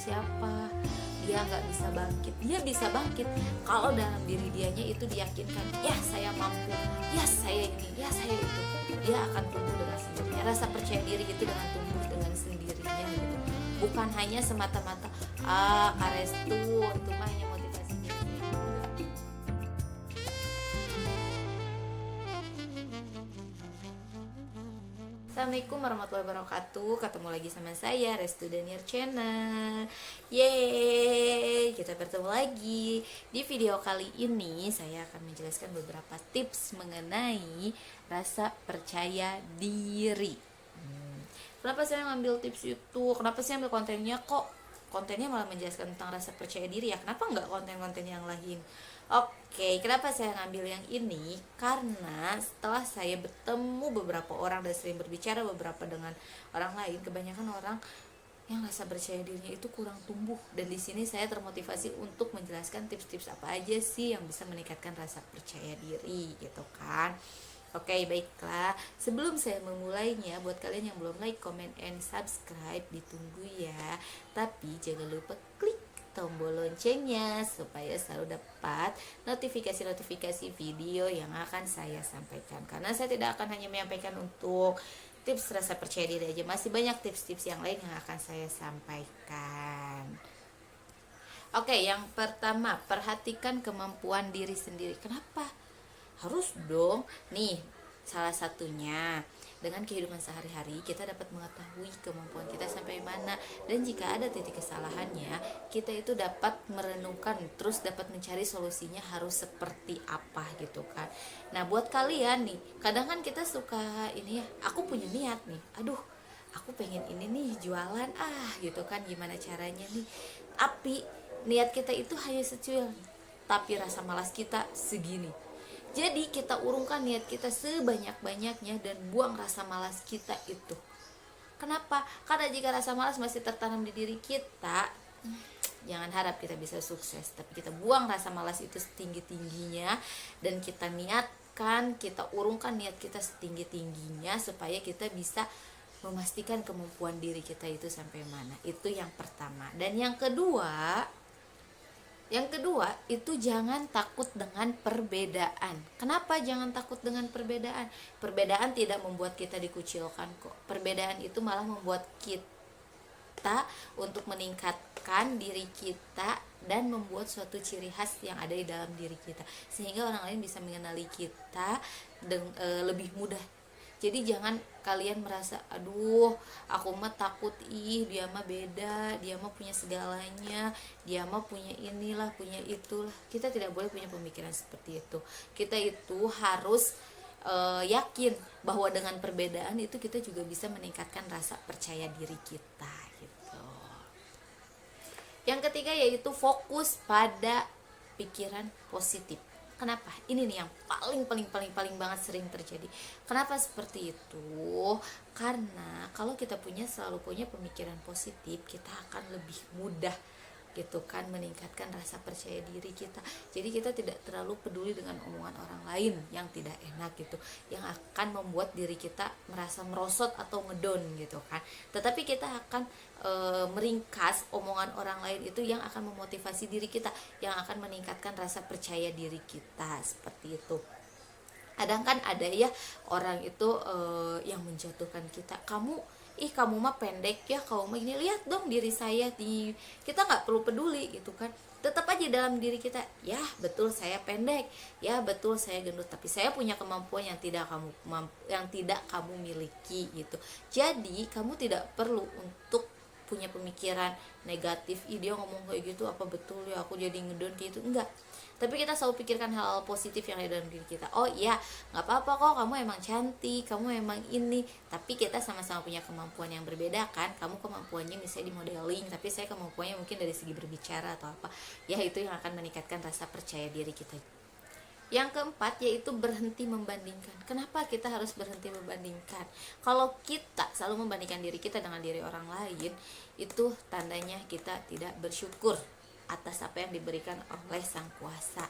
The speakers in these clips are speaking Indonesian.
siapa-siapa, dia nggak bisa bangkit. Dia bisa bangkit kalau dalam diri dianya itu diyakinkan, ya saya mampu, ya saya ini, ya saya itu. Dia akan tumbuh dengan sendirinya. Rasa percaya diri itu dengan tumbuh dengan sendirinya gitu. Bukan hanya semata-mata Kak Restu itu mah hanya motivasi diri. Assalamualaikum warahmatullahi wabarakatuh. Ketemu lagi sama saya Restu Daniel Channel. Yeay, kita bertemu lagi. Di video kali ini saya akan menjelaskan beberapa tips mengenai rasa percaya diri. Kenapa saya ngambil tips itu? Kenapa saya ambil kontennya? Kok kontennya malah menjelaskan tentang rasa percaya diri ya? Kenapa nggak konten-konten yang lain? Oke, kenapa saya ngambil yang ini? Karena setelah saya bertemu beberapa orang dan sering berbicara beberapa dengan orang lain, kebanyakan orang yang rasa percaya dirinya itu kurang tumbuh. Dan di sini saya termotivasi untuk menjelaskan tips-tips apa aja sih yang bisa meningkatkan rasa percaya diri gitu kan. Oke, baiklah. Sebelum saya memulainya, buat kalian yang belum like, comment, and subscribe, ditunggu ya. Tapi jangan lupa klik tombol loncengnya supaya selalu dapat notifikasi-notifikasi video yang akan saya sampaikan. Karena saya tidak akan hanya menyampaikan untuk tips rasa percaya diri aja, masih banyak tips-tips yang lain yang akan saya sampaikan. Oke, yang pertama, perhatikan kemampuan diri sendiri. Kenapa? Harus dong. Nih, salah satunya dengan kehidupan sehari-hari kita dapat mengetahui kemampuan kita sampai mana, dan jika ada titik kesalahannya kita itu dapat merenungkan terus dapat mencari solusinya harus seperti apa gitu kan. Nah, buat kalian nih, kadang kan kita suka ini ya, aku punya niat nih, aduh aku pengen ini nih jualan gitu kan, gimana caranya nih, tapi niat kita itu hanya secuil, tapi rasa malas kita segini. Jadi kita urungkan niat kita sebanyak-banyaknya dan buang rasa malas kita itu. Kenapa? Karena jika rasa malas masih tertanam di diri kita, jangan harap kita bisa sukses. Tapi kita buang rasa malas itu setinggi-tingginya dan kita niatkan, kita urungkan niat kita setinggi-tingginya supaya kita bisa memastikan kemampuan diri kita itu sampai mana. Itu yang pertama. Dan yang kedua itu jangan takut dengan perbedaan. Kenapa jangan takut dengan perbedaan? Perbedaan tidak membuat kita dikucilkan kok. Perbedaan itu malah membuat kita untuk meningkatkan diri kita dan membuat suatu ciri khas yang ada di dalam diri kita, sehingga orang lain bisa mengenali kita lebih mudah. Jadi jangan kalian merasa, aduh aku mah takut, dia mah beda, dia mah punya segalanya, dia mah punya inilah, punya itulah. Kita tidak boleh punya pemikiran seperti itu. Kita itu harus yakin bahwa dengan perbedaan itu kita juga bisa meningkatkan rasa percaya diri kita gitu. Yang ketiga yaitu fokus pada pikiran positif. Kenapa? Ini nih yang paling banget sering terjadi. Kenapa seperti itu? Karena kalau kita selalu punya pemikiran positif, kita akan lebih mudah gitu kan meningkatkan rasa percaya diri kita. Jadi kita tidak terlalu peduli dengan omongan orang lain yang tidak enak gitu, yang akan membuat diri kita merasa merosot atau ngedon gitu kan. Tetapi kita akan meringkas omongan orang lain itu yang akan memotivasi diri kita, yang akan meningkatkan rasa percaya diri kita, seperti itu. Kadang kan ada ya orang itu yang menjatuhkan kita, kamu mah pendek ya, kamu mah ini, lihat dong diri saya kita nggak perlu peduli gitu kan. Tetap aja dalam diri kita, ya betul saya pendek, ya betul saya gendut, tapi saya punya kemampuan yang tidak kamu miliki gitu. Jadi kamu tidak perlu untuk punya pemikiran negatif, dia ngomong kayak gitu, apa betul ya aku jadi ngedon gitu, enggak. Tapi kita selalu pikirkan hal-hal positif yang ada dalam diri kita. Oh iya, nggak apa-apa kok, kamu emang cantik, kamu emang ini, tapi kita sama-sama punya kemampuan yang berbeda kan. Kamu kemampuannya misalnya di modeling, tapi saya kemampuannya mungkin dari segi berbicara atau apa ya. Itu yang akan meningkatkan rasa percaya diri kita. Yang keempat yaitu berhenti membandingkan. Kenapa kita harus berhenti membandingkan? Kalau kita selalu membandingkan diri kita dengan diri orang lain, itu tandanya kita tidak bersyukur atas apa yang diberikan oleh Sang Kuasa.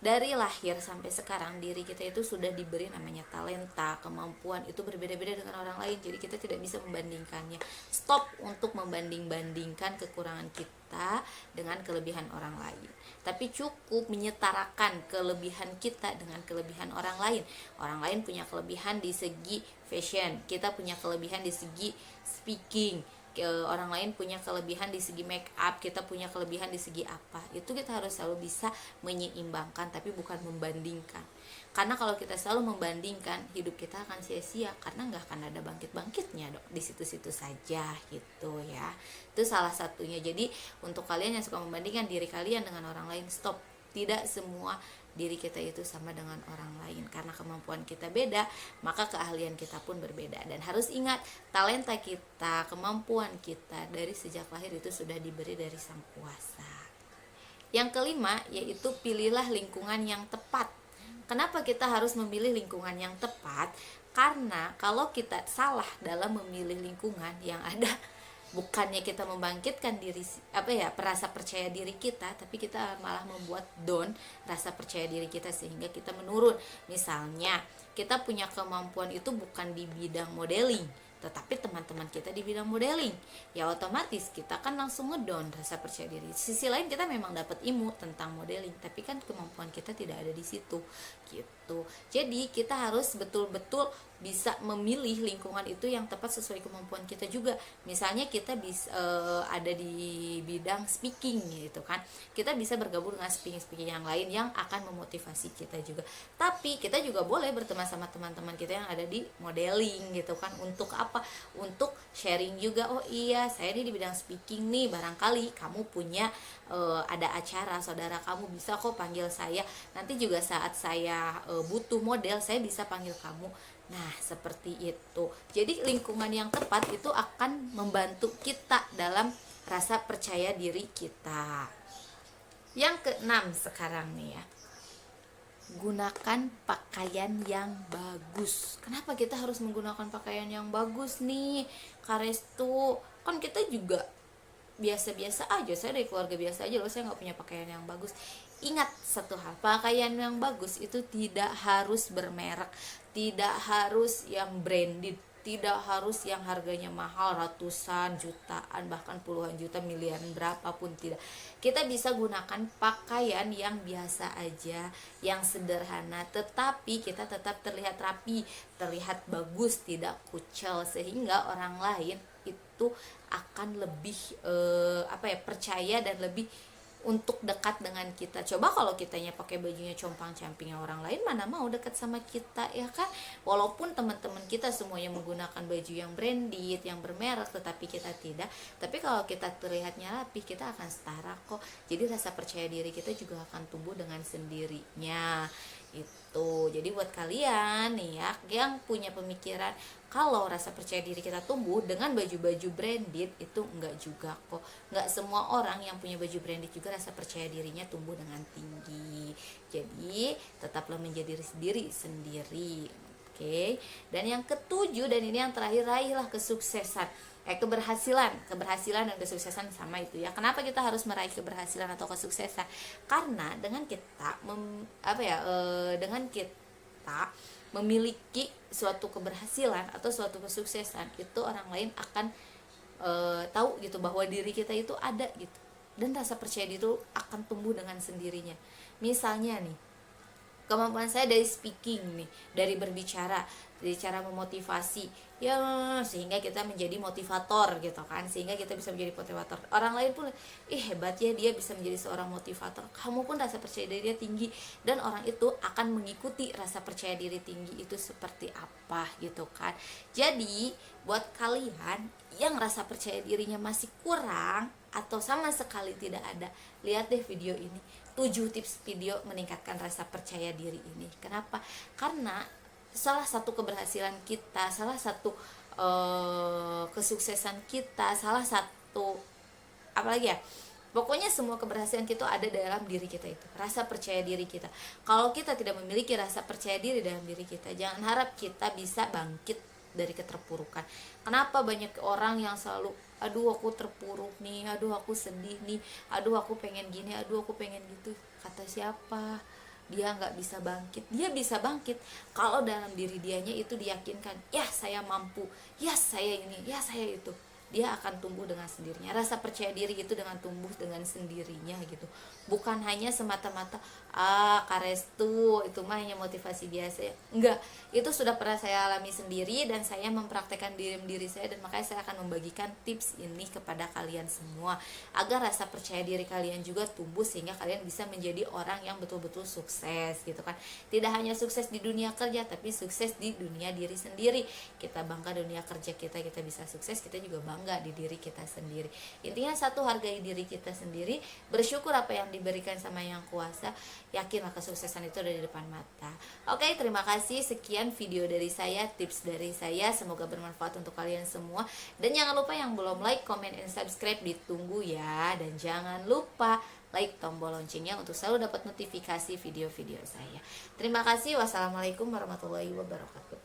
dari lahir sampai sekarang diri kita itu sudah diberi namanya talenta, kemampuan itu berbeda-beda dengan orang lain. Jadi kita tidak bisa membandingkannya. Stop untuk membanding-bandingkan kekurangan kita dengan kelebihan orang lain. Tapi cukup menyetarakan kelebihan kita dengan kelebihan orang lain. Orang lain punya kelebihan di segi fashion, kita punya kelebihan di segi speaking, orang lain punya kelebihan di segi make up, kita punya kelebihan di segi apa. Itu kita harus selalu bisa menyeimbangkan, tapi bukan membandingkan. Karena kalau kita selalu membandingkan, hidup kita akan sia-sia, karena nggak akan ada bangkit-bangkitnya dok, di situ-situ saja gitu ya. Itu salah satunya. Jadi untuk kalian yang suka membandingkan diri kalian dengan orang lain, stop. Tidak semua diri kita itu sama dengan orang lain, karena kemampuan kita beda, maka keahlian kita pun berbeda. Dan harus ingat, talenta kita, kemampuan kita dari sejak lahir itu sudah diberi dari Sang Kuasa. Yang kelima yaitu pilihlah lingkungan yang tepat. Kenapa kita harus memilih lingkungan yang tepat? Karena kalau kita salah dalam memilih lingkungan, yang ada bukannya kita membangkitkan diri rasa percaya diri kita, tapi kita malah membuat down rasa percaya diri kita sehingga kita menurun. Misalnya kita punya kemampuan itu bukan di bidang modeling, tetapi teman-teman kita di bidang modeling, ya otomatis kita kan langsung ngedown rasa percaya diri. Sisi lain kita memang dapat ilmu tentang modeling, tapi kan kemampuan kita tidak ada di situ gitu. Jadi kita harus betul-betul bisa memilih lingkungan itu yang tepat sesuai kemampuan kita juga. Misalnya kita bisa ada di bidang speaking gitu kan, kita bisa bergabung dengan speaking yang lain yang akan memotivasi kita juga. Tapi kita juga boleh berteman sama teman-teman kita yang ada di modeling gitu kan. Untuk apa? Untuk sharing juga. Oh iya, saya ini di bidang speaking nih, barangkali kamu punya ada acara, saudara kamu bisa kok panggil saya. Nanti juga saat saya butuh model, saya bisa panggil kamu. Nah, seperti itu. Jadi lingkungan yang tepat itu akan membantu kita dalam rasa percaya diri kita. Yang keenam sekarang nih ya, gunakan pakaian yang bagus. Kenapa kita harus menggunakan pakaian yang bagus nih, Karestu? Kan kita juga biasa-biasa aja, saya dari keluarga biasa aja loh, saya nggak punya pakaian yang bagus. Ingat satu hal, pakaian yang bagus itu tidak harus bermerek, tidak harus yang branded, tidak harus yang harganya mahal ratusan jutaan, bahkan puluhan juta, miliaran, berapapun tidak. Kita bisa gunakan pakaian yang biasa aja, yang sederhana, tetapi kita tetap terlihat rapi, terlihat bagus, tidak kucel, sehingga orang lain itu akan lebih percaya dan lebih untuk dekat dengan kita. Coba kalau kitanya pakai bajunya compang-camping, orang lain mana mau dekat sama kita ya kan. Walaupun teman-teman kita semuanya menggunakan baju yang branded, yang bermerek, tetapi kita tidak. Tapi kalau kita terlihatnya rapi, kita akan setara kok. Jadi rasa percaya diri kita juga akan tumbuh dengan sendirinya itu. Jadi buat kalian nih ya yang punya pemikiran kalau rasa percaya diri kita tumbuh dengan baju-baju branded, itu enggak juga kok. Enggak semua orang yang punya baju branded juga rasa percaya dirinya tumbuh dengan tinggi. Jadi tetaplah menjadi diri sendiri. Oke. Dan yang ketujuh, dan ini yang terakhir, raihlah kesuksesan. Keberhasilan dan kesuksesan sama itu ya. Kenapa kita harus meraih keberhasilan atau kesuksesan? Karena dengan kita dengan kita memiliki suatu keberhasilan atau suatu kesuksesan, itu orang lain akan tahu gitu bahwa diri kita itu ada gitu, dan rasa percaya diri itu akan tumbuh dengan sendirinya. Misalnya nih, kemampuan saya dari speaking nih, dari berbicara, dari cara memotivasi ya, sehingga kita menjadi motivator gitu kan, sehingga kita bisa menjadi motivator. Orang lain pun hebat ya, dia bisa menjadi seorang motivator. Kamu pun rasa percaya diri dia tinggi, dan orang itu akan mengikuti rasa percaya diri tinggi itu seperti apa gitu kan. Jadi buat kalian yang rasa percaya dirinya masih kurang atau sama sekali tidak ada, lihat deh video ini, 7 tips video meningkatkan rasa percaya diri ini. Kenapa? Karena salah satu keberhasilan kita, salah satu kesuksesan kita, salah satu pokoknya semua keberhasilan kita ada dalam diri kita itu, rasa percaya diri kita. Kalau kita tidak memiliki rasa percaya diri dalam diri kita, jangan harap kita bisa bangkit dari keterpurukan. Kenapa banyak orang yang selalu, aduh aku terpuruk nih, aduh aku sedih nih, aduh aku pengen gini, aduh aku pengen gitu. Kata siapa? dia nggak bisa bangkit. Dia bisa bangkit kalau dalam diri dianya itu diyakinkan, ya saya mampu, ya saya ini, ya saya itu. Dia akan tumbuh dengan sendirinya. Rasa percaya diri itu dengan tumbuh dengan sendirinya gitu. Bukan hanya semata-mata Karestu itu mah hanya motivasi biasa ya. Enggak, itu sudah pernah saya alami sendiri dan saya mempraktekkan diri saya, dan makanya saya akan membagikan tips ini kepada kalian semua agar rasa percaya diri kalian juga tumbuh sehingga kalian bisa menjadi orang yang betul-betul sukses gitu kan. Tidak hanya sukses di dunia kerja tapi sukses di dunia diri sendiri. Kita bangga dunia kerja kita bisa sukses, kita juga bangga di diri kita sendiri. Intinya satu, hargai diri kita sendiri, bersyukur apa yang diberikan sama yang kuasa, yakinlah kesuksesan itu ada di depan mata. Oke, terima kasih, sekian video dari saya, tips dari saya, semoga bermanfaat untuk kalian semua. Dan jangan lupa yang belum like, comment, and subscribe ditunggu ya. Dan jangan lupa like tombol loncengnya untuk selalu dapat notifikasi video-video saya. Terima kasih, wassalamualaikum warahmatullahi wabarakatuh.